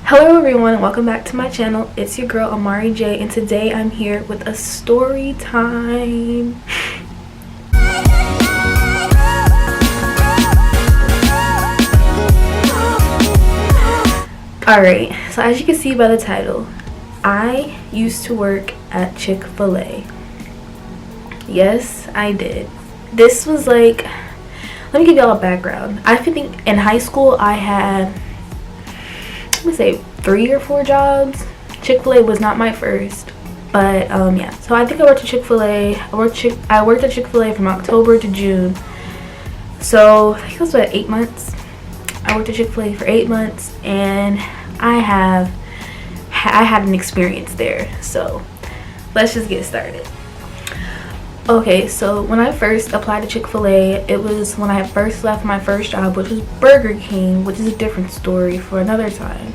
Hello everyone, welcome back to my channel. It's your girl Amari J, and today I'm here with a story time. Alright, so as you can see by the title, I used to work at Chick-fil-A. Yes, I did. This was like, let me give y'all a background. I think in high school I had, let me say, 3 or 4 jobs. Chick-fil-A was not my first, but yeah. So I think I worked at Chick-fil-A. I worked at Chick-fil-A from October to June. So I think it was about 8 months. I worked at Chick-fil-A for 8 months, and I had an experience there. So let's just get started. Okay, so when I first applied to Chick-fil-A, it was when I had first left my first job, which was Burger King, which is a different story for another time.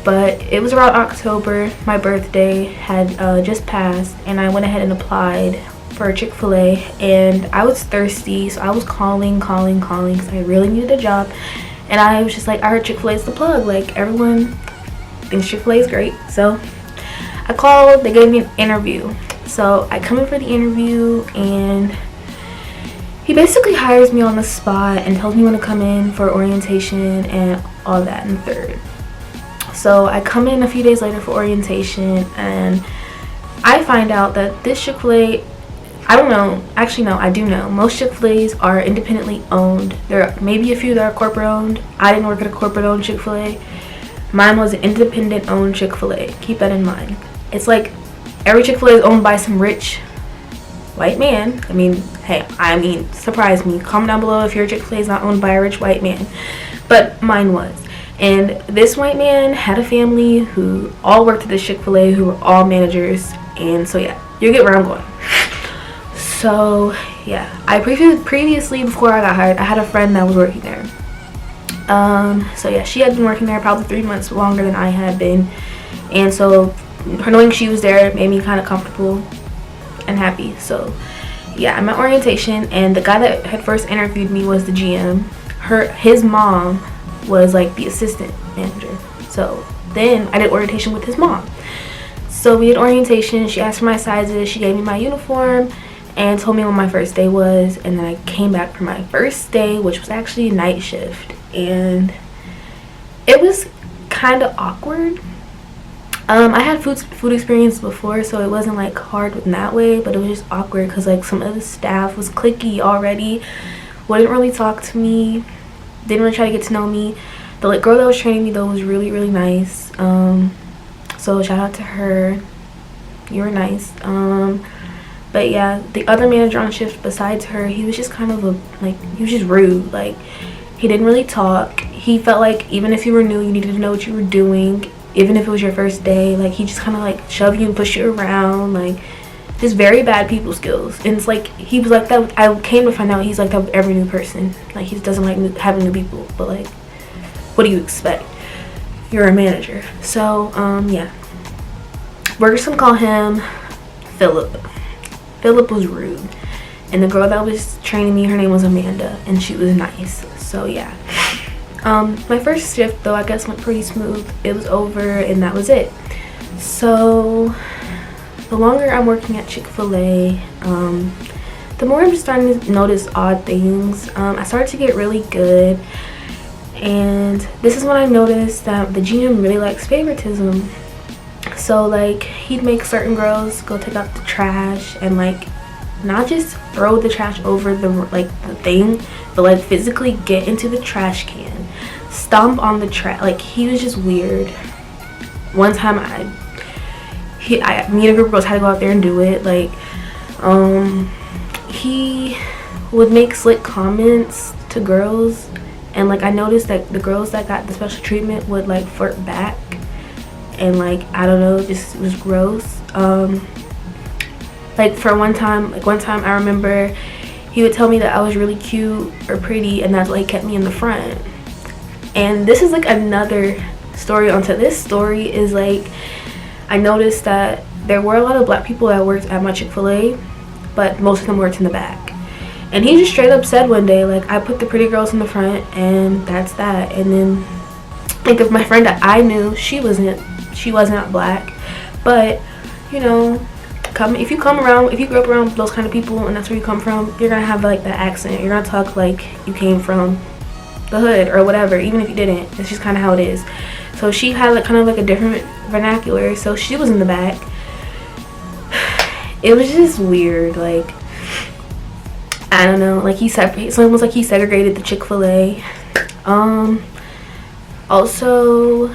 But it was around October. My birthday had just passed, and I went ahead and applied for Chick-fil-A, and I was thirsty, so I was calling because I really needed a job. And I was just like, I heard Chick-fil-A is the plug. Like, everyone thinks Chick-fil-A is great. So I called, they gave me an interview. So I come in for the interview, and he basically hires me on the spot and tells me when to come in for orientation and all that and third. So I come in a few days later for orientation, and I find out that this Chick-fil-A, I don't know, actually no, I do know, most Chick-fil-A's are independently owned. There are maybe a few that are corporate owned. I didn't work at a corporate owned Chick-fil-A. Mine was an independent owned Chick-fil-A. Keep that in mind. It's like every Chick-fil-A is owned by some rich white man. I mean, hey, surprise me. Comment down below if your Chick-fil-A is not owned by a rich white man. But mine was. And this white man had a family who all worked at this Chick-fil-A, who were all managers. And so yeah, you get where I'm going. So yeah, I previously, before I got hired, I had a friend that was working there. So yeah, she had been working there probably 3 months longer than I had been. And so her knowing she was there made me kind of comfortable and happy. So yeah, I'm at orientation, and the guy that had first interviewed me was the GM. His mom was like the assistant manager. So then I did orientation with his mom. So we did orientation. She asked for my sizes. She gave me my uniform and told me when my first day was. And then I came back for my first day, which was actually a night shift, and it was kind of awkward. I had food experience before, so it wasn't like hard in that way, but it was just awkward because like some of the staff was cliquey already, wouldn't really talk to me, didn't really try to get to know me. The like girl that was training me though was really nice. So shout out to her, you were nice. But yeah, the other manager on shift besides her, he was just kind of he was just rude. Like, he didn't really talk. He felt like even if you were new, you needed to know what you were doing. Even if it was your first day, like, he just kind of like shove you and push you around, like, just very bad people skills. And it's like, he was like that. I came to find out he's like that with every new person. Like, he doesn't like having new people, but like, what do you expect? You're a manager. So yeah, we're just gonna call him Philip. Philip was rude, and the girl that was training me, her name was Amanda, and she was nice. So yeah. My first shift though, I guess, went pretty smooth. It was over, and that was it. So the longer I'm working at Chick-fil-A, the more I'm just starting to notice odd things. I started to get really good, and this is when I noticed that the GM really likes favoritism. So like, he'd make certain girls go take out the trash, and like, not just throw the trash over the thing, but like physically get into the trash can, stomp on the trash. Like, he was just weird. One time me and a group of girls had to go out there and do it. Like, he would make slick comments to girls, and like, I noticed that the girls that got the special treatment would like flirt back, and like, I don't know, just, it was gross. Like, one time I remember he would tell me that I was really cute or pretty, and that's like kept me in the front. And this is like another story onto this story, is like, I noticed that there were a lot of black people that worked at my Chick-fil-A, but most of them worked in the back. And he just straight up said one day, like, I put the pretty girls in the front, and that's that. And then Like, if my friend that I knew, she wasn't black, but you know, if you grew up around those kind of people and that's where you come from, you're gonna have like that accent. You're gonna talk like you came from the hood or whatever, even if you didn't. It's just kind of how it is. So she had like kind of like a different vernacular, so she was in the back. It was just weird. Like, I don't know, like so it was like he segregated the Chick-fil-A. Also,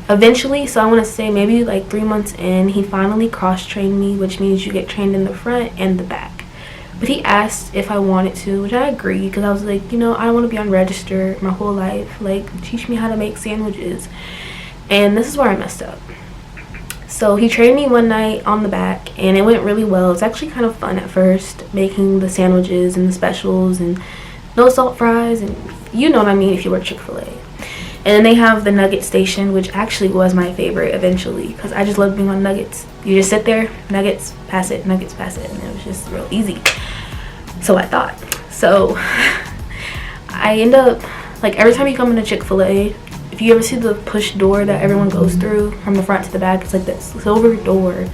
eventually, so I want to say maybe like 3 months in, he finally cross-trained me, which means you get trained in the front and the back. But he asked if I wanted to, which I agreed, because I was like, you know, I don't want to be on register my whole life. Like, teach me how to make sandwiches. And this is where I messed up. So he trained me one night on the back, and it went really well. It's actually kind of fun at first, making the sandwiches and the specials and no salt fries, and you know what I mean if you work Chick-fil-A. And then they have the nugget station, which actually was my favorite eventually, because I just loved being on nuggets. You just sit there, nuggets, pass it, and it was just real easy. So I thought. So I end up, like, every time you come into Chick-fil-A, if you ever see the push door that everyone goes through from the front to the back, it's like that silver door.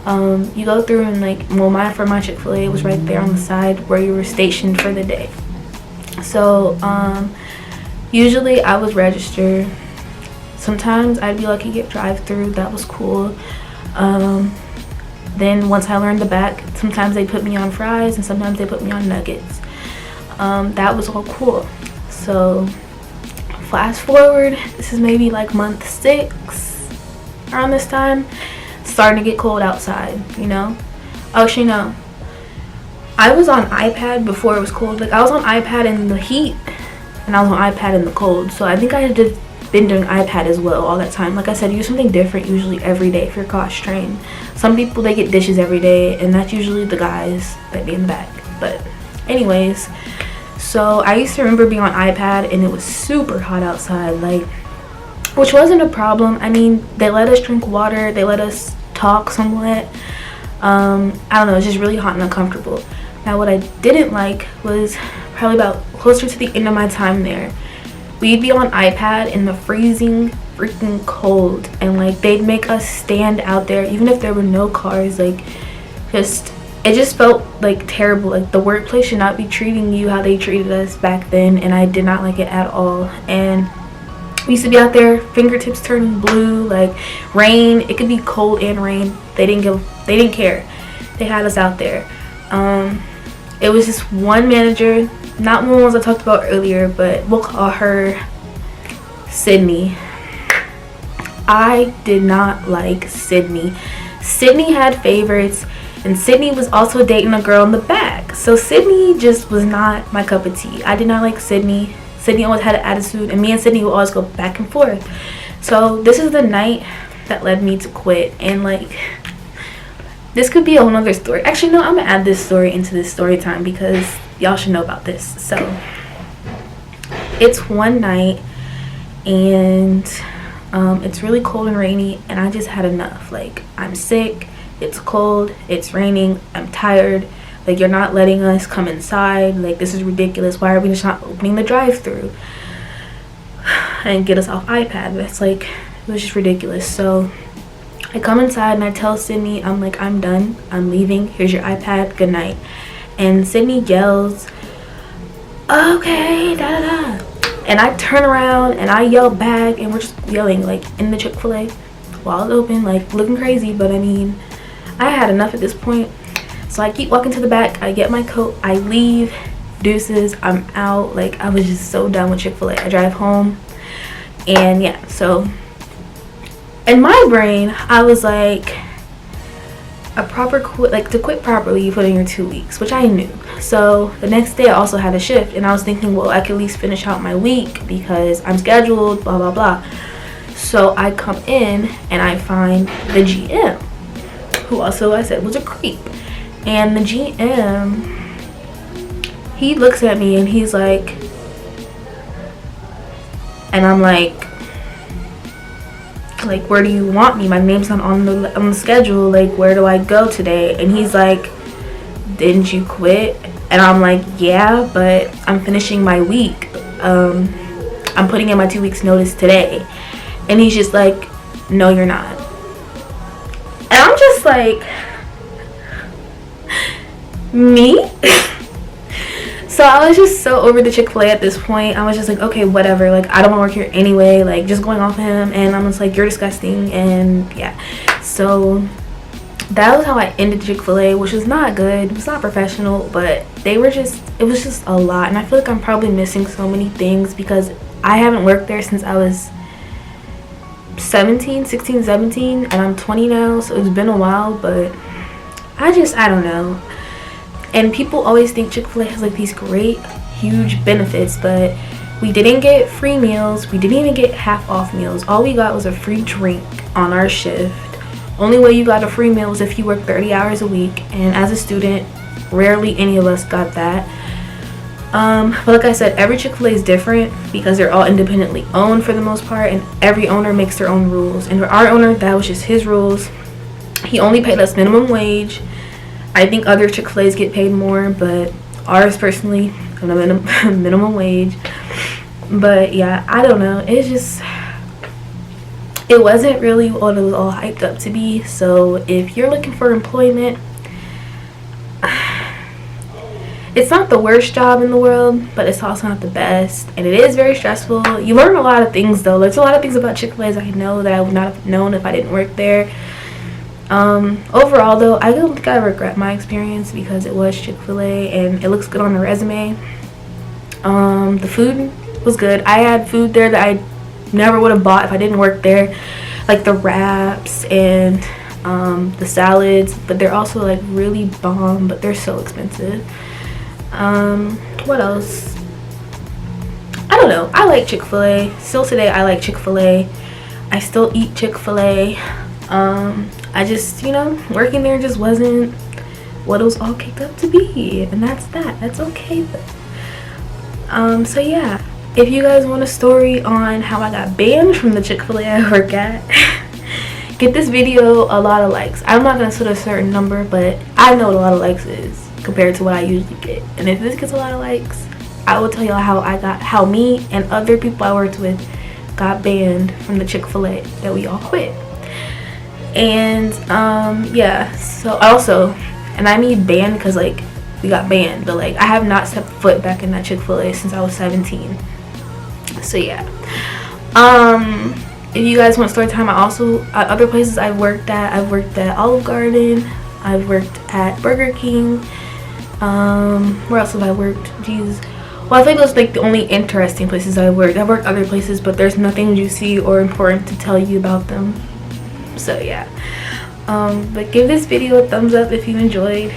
You go through and like, well, for my Chick-fil-A was right there on the side where you were stationed for the day. So usually I was registered. Sometimes I'd be lucky to get drive-through. That was cool. Then once I learned the back, sometimes they put me on fries and sometimes they put me on nuggets. That was all cool. So fast forward, this is maybe like month 6 around this time. It's starting to get cold outside, you know. Actually, no, I was on iPad before it was cold. Like, I was on iPad in the heat and I was on iPad in the cold. So I think I had just been doing iPad as well all that time. Like I said, use something different usually every day if you're cross-trained. Some people, they get dishes every day, and that's usually the guys that be in the back. But anyways, so I used to remember being on iPad and it was super hot outside, like, which wasn't a problem. I mean, they let us drink water, they let us talk somewhat. I don't know, it's just really hot and uncomfortable. Now, what I didn't like was probably about closer to the end of my time there, we'd be on iPad in the freezing freaking cold, and like they'd make us stand out there even if there were no cars. Like, it just felt like terrible. Like, the workplace should not be treating you how they treated us back then, and I did not like it at all. And we used to be out there, fingertips turning blue, like rain. It could be cold and rain. They didn't care. They had us out there. It was just one manager, not one of the ones I talked about earlier, but we'll call her Sydney. I did not like Sydney. Sydney had favorites, and Sydney was also dating a girl in the back. So Sydney just was not my cup of tea. I did not like Sydney. Sydney always had an attitude, and me and Sydney would always go back and forth. So this is the night that led me to quit. And like, this could be a whole nother story. Actually, no, I'm gonna add this story into this story time because y'all should know about this. So it's one night, and it's really cold and rainy, and I just had enough. Like, I'm sick, it's cold, it's raining, I'm tired. Like, you're not letting us come inside. Like, this is ridiculous. Why are we just not opening the drive-thru and get us off iPad? That's like, it was just ridiculous. So I come inside and I tell Sydney, I'm like, I'm done, I'm leaving, here's your iPad, good night. And Sydney yells, okay, da da da. And I turn around and I yell back, and we're just yelling like in the Chick-fil-A while it's open, like looking crazy. But I mean, I had enough at this point. So I keep walking to the back, I get my coat, I leave, deuces, I'm out. Like, I was just so done with Chick-fil-A. I drive home, and yeah, so in my brain, I was like, to quit properly, you put in your 2 weeks, which I knew. So the next day I also had a shift, and I was thinking, well, I could at least finish out my week because I'm scheduled, blah blah blah. So I come in and I find the GM, who also I said was a creep. And the GM, he looks at me and he's like, and I'm like, where do you want me? My name's not on the schedule. Like, where do I go today? And he's like, didn't you quit? And I'm like, yeah, but I'm finishing my week. I'm putting in my 2 weeks notice today. And he's just like, no, you're not. And I'm just like, me? So I was just so over the Chick-fil-A at this point. I was just like, okay, whatever. Like, I don't want to work here anyway. Like, just going off of him. And I'm just like, you're disgusting. And yeah. So that was how I ended Chick-fil-A, which was not good. It was not professional. But it was just a lot. And I feel like I'm probably missing so many things because I haven't worked there since I was 16, 17. And I'm 20 now. So it's been a while. But I don't know. And people always think Chick-fil-A has like these great, huge benefits, but we didn't get free meals. We didn't even get half off meals. All we got was a free drink on our shift. Only way you got a free meal was if you work 30 hours a week. And as a student, rarely any of us got that. But like I said, every Chick-fil-A is different because they're all independently owned for the most part. And every owner makes their own rules. And for our owner, that was just his rules. He only paid us minimum wage. I think other Chick-fil-A's get paid more, but ours personally, minimum wage. But yeah, I don't know. It wasn't really what it was all hyped up to be. So if you're looking for employment, it's not the worst job in the world, but it's also not the best. And it is very stressful. You learn a lot of things though. There's a lot of things about Chick-fil-A's I know that I would not have known if I didn't work there. Overall though, I don't think I regret my experience because it was Chick-fil-A and it looks good on the resume. The food was good. I had food there that I never would have bought if I didn't work there, like the wraps and the salads, but they're also like really bomb, but they're so expensive. What else? I don't know. I like Chick-fil-A. Still today I like Chick-fil-A. I still eat Chick-fil-A. I just, working there just wasn't what it was all kicked up to be, and that's okay though. So yeah, if you guys want a story on how I got banned from the Chick-fil-A I work at, get this video a lot of likes. I'm not gonna set a certain number, but I know what a lot of likes is compared to what I usually get. And if this gets a lot of likes, I will tell y'all how me and other people I worked with got banned from the Chick-fil-A that we all quit. And yeah, so also, and I mean banned because like we got banned, but like I have not stepped foot back in that Chick-fil-A since I was 17. So yeah, if you guys want story time, I also other places I've worked at Olive Garden, I've worked at Burger King. Where else have I worked? Jeez. Well, I think those like the only interesting places I worked. I've worked other places, but there's nothing juicy or important to tell you about them. So yeah, but give this video a thumbs up if you enjoyed.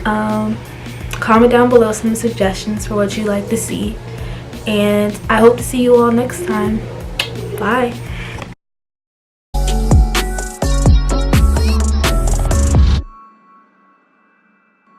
Comment down below some suggestions for what you'd like to see, and I hope to see you all next time. Bye.